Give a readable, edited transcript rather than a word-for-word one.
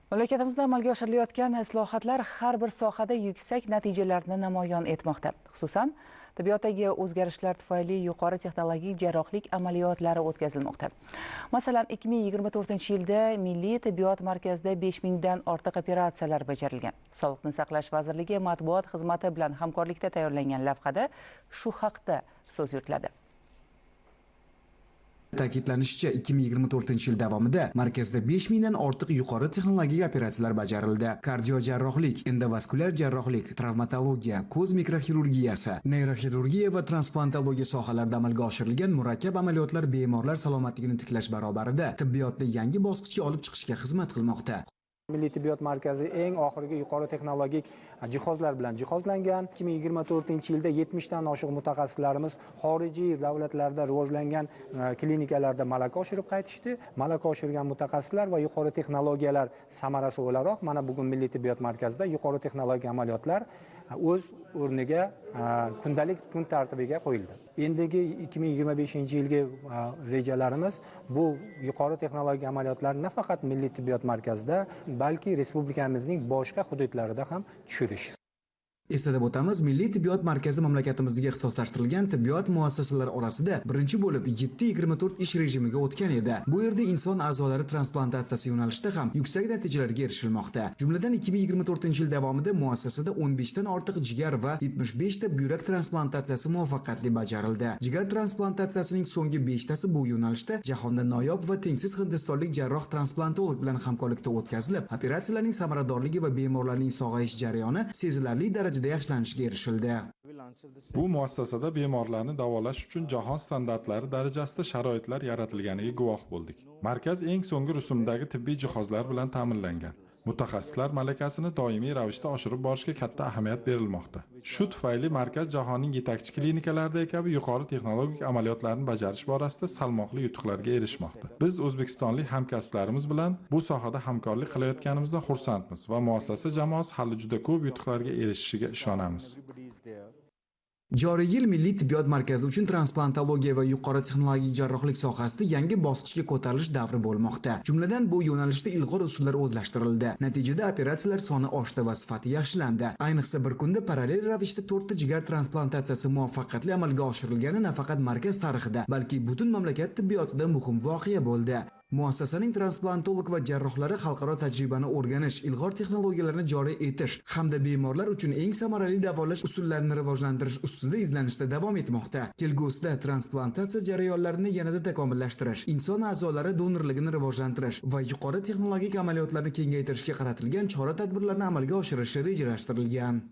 Mamlakatimizda amalga oshirilayotgan islohotlar har bir sohada yuksak natijalarni namoyon etmoqda. Xususan, tabiatdagi o'zgarishlar tufayli yuqori texnologik jarrohlik amaliyotlari o'tkazilmoqda. Masalan, 2024-yilda Milliy tibbiyot markazida 5000 dan ortiq operatsiyalar bajarilgan. Sog'liqni saqlash vazirligi matbuot xizmati bilan hamkorlikda tayyorlangan lavhada shu haqda so'z yuritiladi. Ta'kidlanishicha, 2024-yil davomida markazda 5000 dan ortiq yuqori texnologik operatsiyalar bajarildi. Kardiojarrohlik, endovaskulyar jarrohlik, travmatologiya, ko'z mikroxirurgiyasi, neyroxirurgiya va transplantologiya sohalarida amalga oshirilgan murakkab amaliyotlar bemorlar salomatligini tiklash barobarida tibbiyotni yangi bosqichga olib chiqishga xizmat qilmoqda. Milliy tibbiyot markazi eng oxirgi yuqori texnologik jihozlar bilan jihozlangan. 2024-yilda 70 dan oshiq mutaxassislarimiz xorijiy davlatlarda rivojlangan klinikalarda malaka oshirib qaytishdi. Malaka oshirgan mutaxassislar va yuqori texnologiyalar samarasi o'laroq mana bugun Milliy tibbiyot markazida yuqori texnologik amaliyotlar o'z o'rniga kundalik kun tartibiga qo'yildi. Endigi 2025-yilgi rejalarimiz bu yuqori texnologik amaliyotlarni nafaqat Milliy tibbiyot markazida, balki respublikamizning boshqa hududlarida ham tushirish. Eslatib o'tamiz, Milliy tibbiyot markazi mamlakatimizga ixtisoslashtirilgan tibbiyot muassasalari orasida birinchi bo'lib 7/24 ish rejimiga o'tgan edi. Bu yerda inson a'zolari transplantatsiyasi yo'nalishida ham yuksak natijalarga erishilmoqda. Jumladan 2024-yil davomida muassasada 15 dan ortiq jigar va 75 ta buyrak transplantatsiyasi muvaffaqiyatli bajarildi. Jigar transplantatsiyasining so'nggi 5 tasi bu yo'nalishda jahonda noyob va tengsiz hindistonlik jarroh transplantolog bilan hamkorlikda o'tkazilib, operatsiyalarning samaradorligi va bemorlarning sog'ayish jarayoni sezilarli darajada yaxshilanishga erishildi. Bu muassasada bemorlarni davolash uchun jahon standartlari darajasida sharoitlar yaratilganiga guvoh bo'ldik. Markaz eng so'nggi rusumdagi tibbiy jihozlar bilan ta'minlangan. Mutaxassislar malakasini doimiy ravishda oshirib borishga katta ahamiyat berilmoqda. Shu tufayli markaz jahonning yetakchi klinikalaridagi kabi yuqori texnologik amaliyotlarni bajarish borasida salmoqli yutuqlarga erishmoqda. Biz o'zbekistonlik hamkasblarimiz bilan bu sohada hamkorlik qilayotganimizdan xursandmiz va muassasa jamoasi hali juda ko'p yutuqlarga erishishiga ishonamiz. Joriy yil Milliy tibbiyot markazi uchun transplantologiya va yuqori texnologik jarrohlik sohasida yangi bosqichga ko'tarilish davri bo'lmoqda. Jumladan bu yo'nalishda ilg'or usullar o'zlashtirildi. Natijada operatsiyalar soni oshdi va sifati yaxshilandi. Ayniqsa bir kunda parallel ravishda 4 ta jigar transplantatsiyasi muvaffaqiyatli amalga oshirilgani nafaqat markaz tarixida, balki butun mamlakat tibbiyotida muhim voqea bo'ldi. Muassasaning transplantolog va jarrohlari xalqaro tajribani o'rganish, ilg'or texnologiyalarni joriy etish hamda bemorlar uchun eng samarali davolash usullarini rivojlantirish ustida izlanishda davom etmoqda. Kelgusida transplantatsiya jarayonlarini yanada takomillashtirish, inson a'zolari donorligini rivojlantirish va yuqori texnologik amaliyotlarni kengaytirishga qaratilgan chora-tadbirlarni amalga oshirish rejalashtirilgan.